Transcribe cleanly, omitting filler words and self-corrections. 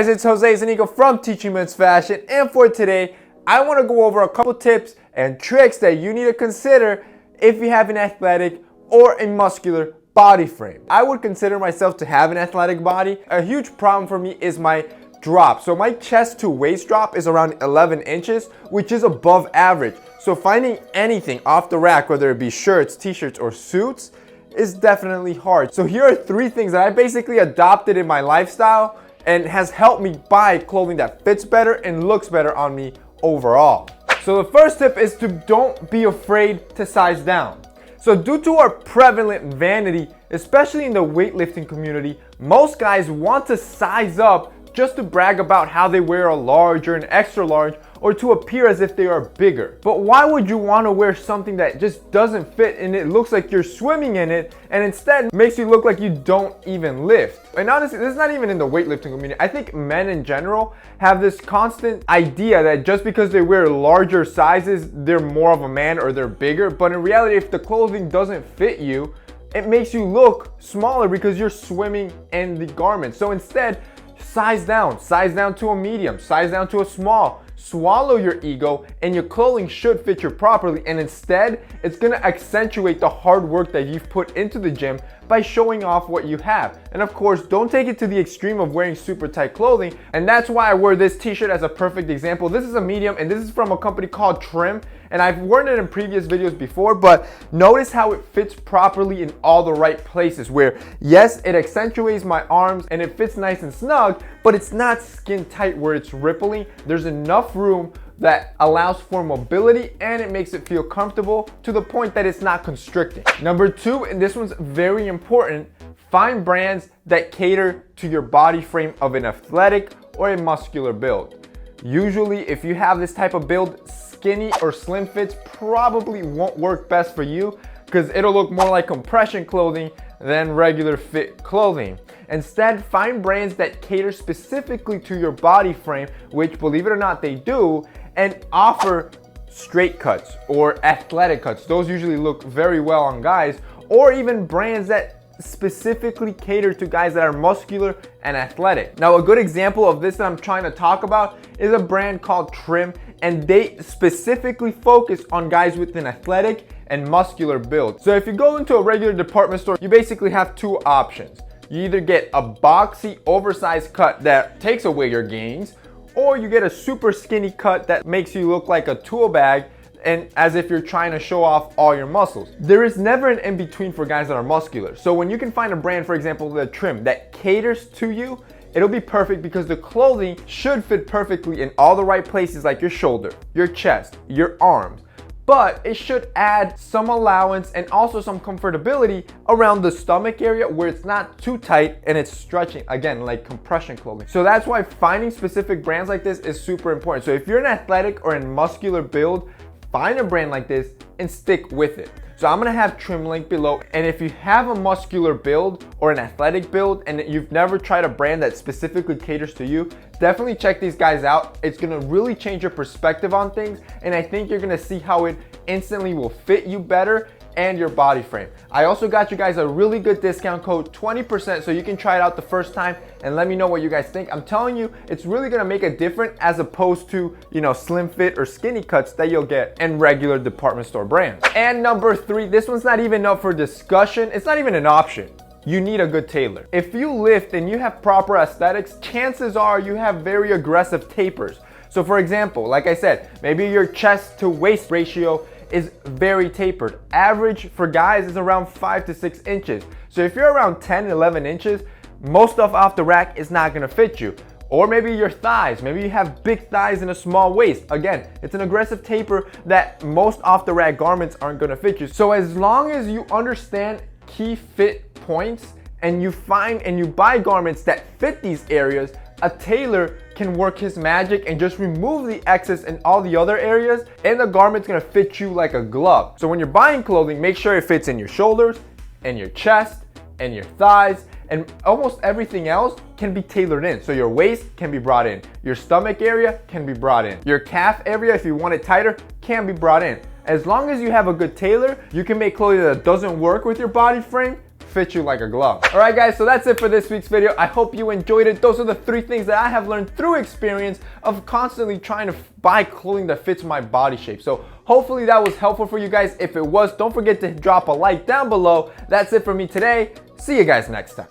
Guys, it's Jose Zanico from Teaching Men's Fashion, and for today, I want to go over a couple tips and tricks that you need to consider if you have an athletic or a muscular body frame. I would consider myself to have an athletic body. A huge problem for me is my drop. So my chest to waist drop is around 11 inches, which is above average. So finding anything off the rack, whether it be shirts, t-shirts, or suits, is definitely hard. So here are 3 things that I basically adopted in my lifestyle and has helped me buy clothing that fits better and looks better on me overall. So the first tip is to don't be afraid to size down. So due to our prevalent vanity, especially in the weightlifting community, most guys want to size up just to brag about how they wear a large or an extra large, or to appear as if they are bigger. But why would you want to wear something that just doesn't fit and it looks like you're swimming in it, and instead makes you look like you don't even lift? And honestly, this is not even in the weightlifting community. I think men in general have this constant idea that just because they wear larger sizes, they're more of a man or they're bigger. But in reality, if the clothing doesn't fit you, it makes you look smaller because you're swimming in the garment. So instead, size down to a medium, size down to a small. Swallow your ego, and your clothing should fit you properly, and instead it's going to accentuate the hard work that you've put into the gym by showing off what you have. And of course, don't take it to the extreme of wearing super tight clothing, and that's why I wear this t-shirt as a perfect example. This is a medium, and this is from a company called Trim, and I've worn it in previous videos before, but notice how it fits properly in all the right places, where yes, it accentuates my arms and it fits nice and snug, but it's not skin tight where it's rippling. There's enough room that allows for mobility, and it makes it feel comfortable to the point that it's not constricting. Number 2, and this one's very important, find brands that cater to your body frame of an athletic or a muscular build. Usually, if you have this type of build, skinny or slim fits probably won't work best for you because it'll look more like compression clothing than regular fit clothing. Instead, find brands that cater specifically to your body frame, which, believe it or not, they do, and offer straight cuts or athletic cuts. Those usually look very well on guys, or even brands that specifically cater to guys that are muscular and athletic. Now, a good example of this that I'm trying to talk about is a brand called Trim, and they specifically focus on guys with an athletic and muscular build. So if you go into a regular department store, you basically have 2 options. You either get a boxy, oversized cut that takes away your gains, or you get a super skinny cut that makes you look like a tool bag and as if you're trying to show off all your muscles. There is never an in-between for guys that are muscular. So when you can find a brand, for example, the Trim, that caters to you, it'll be perfect because the clothing should fit perfectly in all the right places, like your shoulder, your chest, your arms. But it should add some allowance and also some comfortability around the stomach area where it's not too tight and it's stretching, again, like compression clothing. So that's why finding specific brands like this is super important. So if you're an athletic or a muscular build, find a brand like this and stick with it. So I'm gonna have Trim link below. And if you have a muscular build or an athletic build and you've never tried a brand that specifically caters to you, definitely check these guys out. It's gonna really change your perspective on things, and I think you're gonna see how it instantly will fit you better and your body frame. I also got you guys a really good discount code, 20%, so you can try it out the first time and let me know what you guys think. I'm telling you, it's really gonna make a difference as opposed to, slim fit or skinny cuts that you'll get in regular department store brands. And number 3, this one's not even up for discussion. It's not even an option. You need a good tailor. If you lift and you have proper aesthetics, chances are you have very aggressive tapers. So for example, like I said, maybe your chest to waist ratio is very tapered. Average for guys is around 5 to 6 inches. So if you're around 10, 11 inches, most stuff off the rack is not gonna fit you. Or maybe your thighs, maybe you have big thighs and a small waist. Again, it's an aggressive taper that most off the rack garments aren't gonna fit you. So as long as you understand key fit points and you find and you buy garments that fit these areas, a tailor can work his magic and just remove the excess in all the other areas, and the garment's gonna fit you like a glove. So when you're buying clothing, make sure it fits in your shoulders and your chest and your thighs, and almost everything else can be tailored in. So your waist can be brought in, your stomach area can be brought in, your calf area, if you want it tighter, can be brought in. As long as you have a good tailor, you can make clothing that doesn't work with your body frame fit you like a glove. All right, guys, so that's it for this week's video. I hope you enjoyed it. Those are the 3 things that I have learned through experience of constantly trying to buy clothing that fits my body shape. So hopefully that was helpful for you guys. If it was, don't forget to drop a like down below. That's it for me today. See you guys next time.